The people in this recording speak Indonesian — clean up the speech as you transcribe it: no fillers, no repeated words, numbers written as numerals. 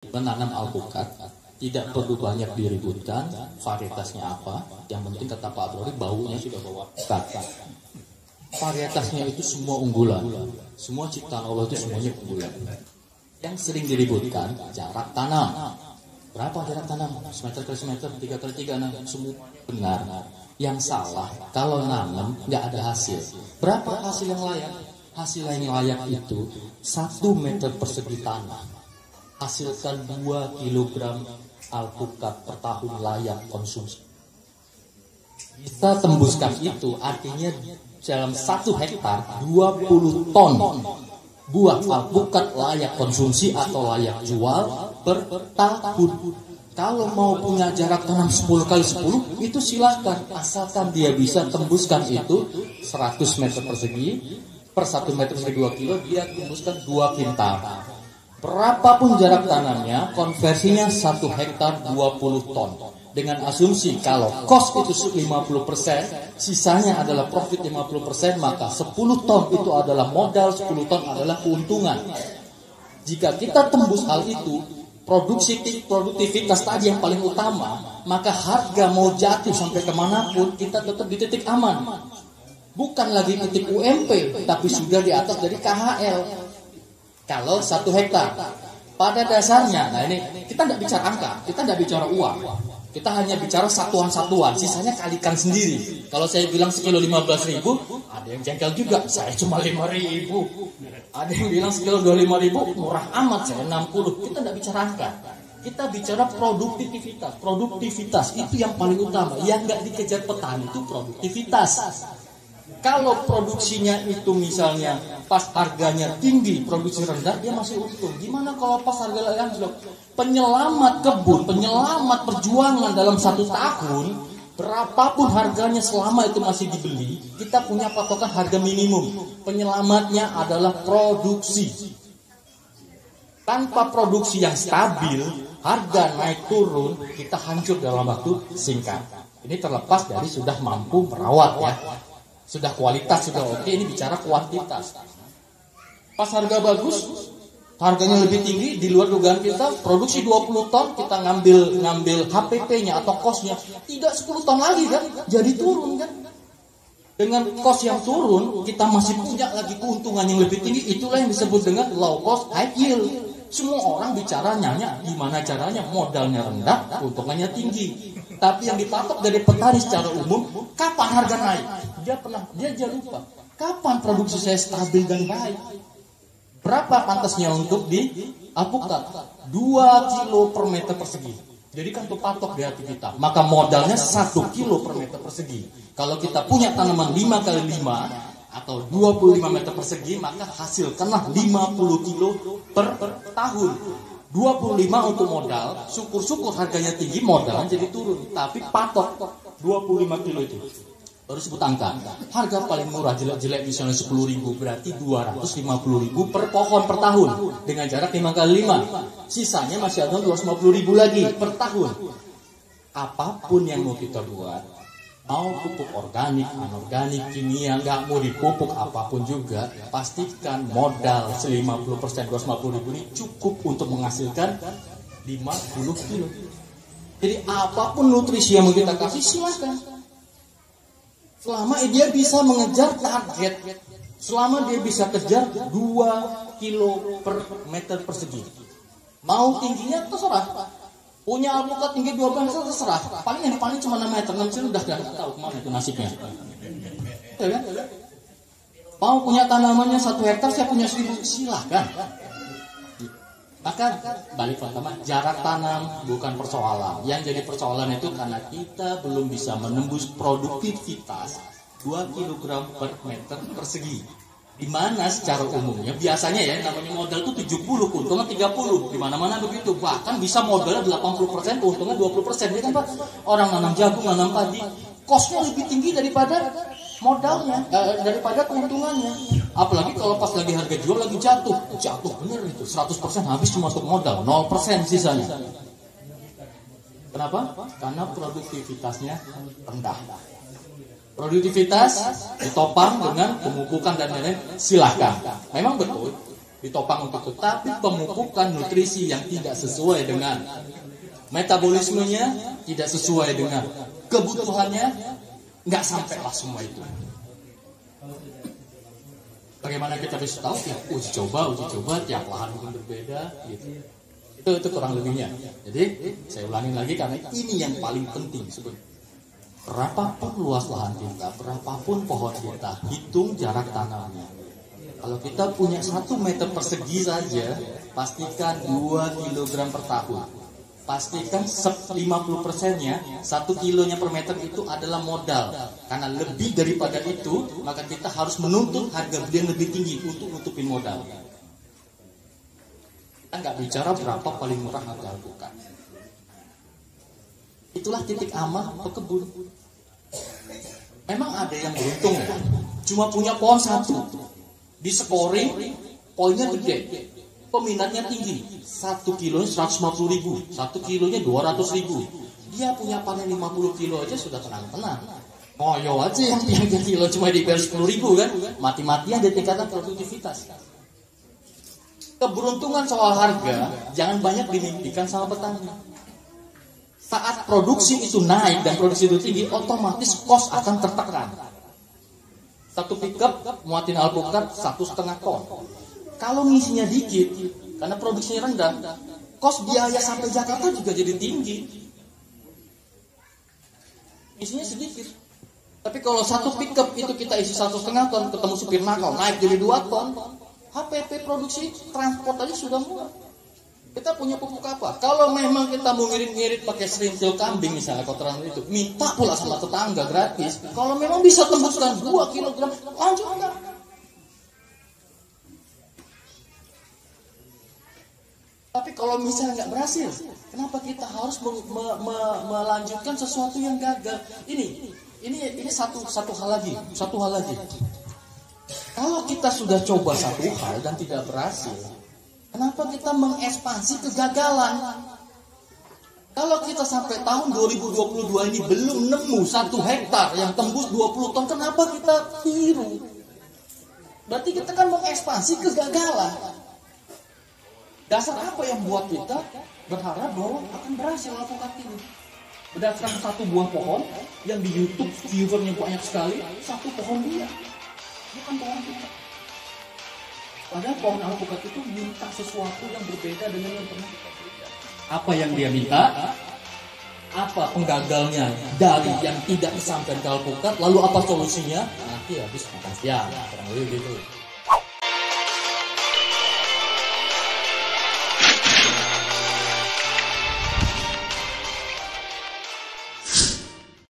Menanam alpukat tidak perlu banyak diributkan, varietasnya apa, yang penting kata Pak Brori baunya sudah bawa kata. Varietasnya itu semua unggulan, semua ciptaan Allah itu semuanya unggulan. Yang sering diributkan jarak tanam. Berapa jarak tanam? Semeter ke semeter, 3 kali 3, semua benar. Yang salah kalau nanam nggak ada hasil. Berapa hasil yang layak? Hasil yang layak itu 1 meter persegi tanah. Hasilkan 2 kilogram alpukat per tahun layak konsumsi. Kita tembuskan itu artinya dalam 1 hektar 20 ton buah alpukat layak konsumsi atau layak jual per tahun. Kalau mau punya jarak tanam 10 kali 10 itu silahkan, asalkan dia bisa tembuskan itu 100 meter persegi per 1 meter persegi 2 kilo, dia tembuskan 2 kintal. Berapapun jarak tanamnya, konversinya 1 hektar 20 ton. Dengan asumsi kalau cost itu 50%, sisanya adalah profit 50%, maka 10 ton itu adalah modal, 10 ton adalah keuntungan. Jika kita tembus hal itu, produktivitas tadi yang paling utama, maka harga mau jatuh sampai kemanapun, kita tetap di titik aman. Bukan lagi titik UMP, tapi sudah di atas dari KHL. Kalau 1 hektar, pada dasarnya, nah ini kita tidak bicara angka, kita tidak bicara uang, kita hanya bicara satuan-satuan, sisanya kalikan sendiri. Kalau saya bilang sekilo 15.000, ada yang jengkel juga, saya cuma 5.000. Ada yang bilang sekilo 25.000, murah amat, saya 60. Kita tidak bicara angka, kita bicara produktivitas itu yang paling utama. Yang nggak dikejar petani itu produktivitas. Kalau produksinya itu misalnya pas harganya tinggi, produksi rendah, dia masih untung. Gimana kalau pas harga anjlok? Penyelamat kebun, penyelamat perjuangan dalam 1 tahun, berapapun harganya selama itu masih dibeli, kita punya patokan harga minimum. Penyelamatnya adalah produksi. Tanpa produksi yang stabil, harga naik turun, kita hancur dalam waktu singkat. Ini terlepas dari sudah mampu merawat ya. Sudah kualitas, sudah oke, ini bicara kuantitas. Pas harga bagus, harganya lebih tinggi, di luar dugaan kita, produksi 20 ton, kita ngambil HPP-nya atau cost-nya, tidak 10 ton lagi kan, jadi turun kan. Dengan cost yang turun, kita masih punya lagi keuntungan yang lebih tinggi, itulah yang disebut dengan low cost, high yield. Semua orang bicaranya gimana caranya, modalnya rendah, keuntungannya tinggi. Tapi yang dipatok dari petani secara umum, kapan harga naik? Dia lupa. Kapan produksi saya stabil dan baik? Berapa pantasnya untuk di alpukat? 2 kilo per meter persegi. Jadi kan itu patok di hati kita. Maka modalnya 1 kilo per meter persegi. Kalau kita punya tanaman 5 kali 5 atau 25 meter persegi, maka hasilkanlah 50 kilo per tahun. 25 untuk modal, syukur-syukur harganya tinggi, modalnya jadi turun. Tapi patok 25 kilo itu. Baru sebut angka. Harga paling murah jelek-jelek misalnya 10.000, berarti 250.000 per pohon per tahun. Dengan jarak 5 kali 5. Sisanya masih ada 250.000 lagi per tahun. Apapun yang mau kita buat, mau pupuk organik, anorganik, kimia, nggak mau dipupuk apapun juga, pastikan modal 50%, 250.000 ini cukup untuk menghasilkan 50 kilo. Jadi apapun nutrisi yang mau kita kasih, silakan. Selama dia bisa mengejar target, selama dia bisa kejar 2 kilo per meter persegi. Mau tingginya terserah. Punya alpukat tinggi 12 meter terserah. Paling yang paling cuma 6 meter, 6 meter udah gak tahu kemana itu nasibnya. Ya kan? Mau punya tanamannya 1 hektar, saya punya 1.000, silahkan. Maka balik pertama, jarak tanam bukan persoalan. Yang jadi persoalan itu karena kita belum bisa menembus produktivitas 2 kg per meter persegi. Di mana secara umumnya biasanya ya namanya modal itu 70, keuntungan 30. Di mana-mana begitu. Bahkan bisa modalnya 80%, keuntungan 20%. Ya kan Pak? Orang nanam jagung, nanam padi, cost-nya lebih tinggi daripada modalnya, daripada keuntungannya. Apalagi kalau pas lagi harga jual lagi jatuh bener itu. 100% habis cuma untuk modal, 0% sisanya. Kenapa? Karena produktivitasnya rendah. Produktivitas ditopang dengan pemupukan dan lain-lain, silahkan. Memang betul ditopang untuk itu, tapi pemupukan nutrisi yang tidak sesuai dengan metabolismenya, tidak sesuai dengan kebutuhannya, nggak sampai lah semua itu. Bagaimana kita bisa tahu? Ya, uji coba, tiap lahan mungkin berbeda, gitu. Itu kurang lebihnya. Jadi saya ulangi lagi karena ini yang paling penting sebenarnya. Berapapun luas lahan kita, berapapun pohon kita, hitung jarak tanamnya. Kalau kita punya 1 meter persegi saja, pastikan 2 kilogram per tahun. Pastikan 50%-nya, 1 kilonya per meter itu adalah modal. Karena lebih daripada itu, maka kita harus menuntut harga beli yang lebih tinggi untuk nutupin modal. Kita nggak bicara berapa paling murah harga alpukat. Itulah titik aman pekebun. Memang ada yang beruntung ya, cuma punya pohon 1. Di scoring, poinnya gede, peminatnya tinggi. 1 kilonya 150.000, 1 kilonya 200.000. Dia punya panen 50 kilo aja sudah tenang-tenang. Ngoyo aja yang 3 kilo cuma dibayar 10.000 kan, mati-matian di tingkatan produktivitas. Keberuntungan soal harga jangan banyak dimimpikan sama petani. Saat produksi itu naik dan produksi itu tinggi, otomatis cost akan tertekan. 1 pickup muatin alpukat 1,5 ton. Kalau ngisinya dikit, karena produksinya rendah, cost biaya sampai Jakarta juga jadi tinggi. Isinya sedikit. Tapi kalau 1 pickup itu kita isi 1,5 ton, ketemu supir nakal naik jadi 2 ton, HPP produksi transport aja sudah murah. Kita punya pupuk apa? Kalau memang kita mau ngirit-ngirit pakai serintil kambing misalnya kotoran itu, minta pula sama tetangga gratis. Kalau memang bisa tembuskan 2 kilogram, lanjutkan. Tapi kalau misalnya nggak berhasil, kenapa kita harus melanjutkan sesuatu yang gagal? Ini satu hal lagi. Kalau kita sudah coba satu hal dan tidak berhasil, kenapa kita mengekspansi kegagalan? Kalau kita sampai tahun 2022 ini belum nemu 1 hektar yang tembus 20 ton, kenapa kita tiru? Berarti kita kan mengekspansi kegagalan. Dasar apa yang buat kita berharap bahwa akan berhasil alpukat ini? Berdasarkan 1 buah pohon yang di YouTube viewernya banyak sekali, 1 pohon dia, bukan pohon kita. Padahal pohon alpukat itu minta sesuatu yang berbeda dengan yang pernah kita berikan. Apa yang dia minta? Apa penggagalnya dari yang tidak disampaikan ke alpukat? Lalu apa solusinya? Nanti habis makan siang, kurang lebih gitu.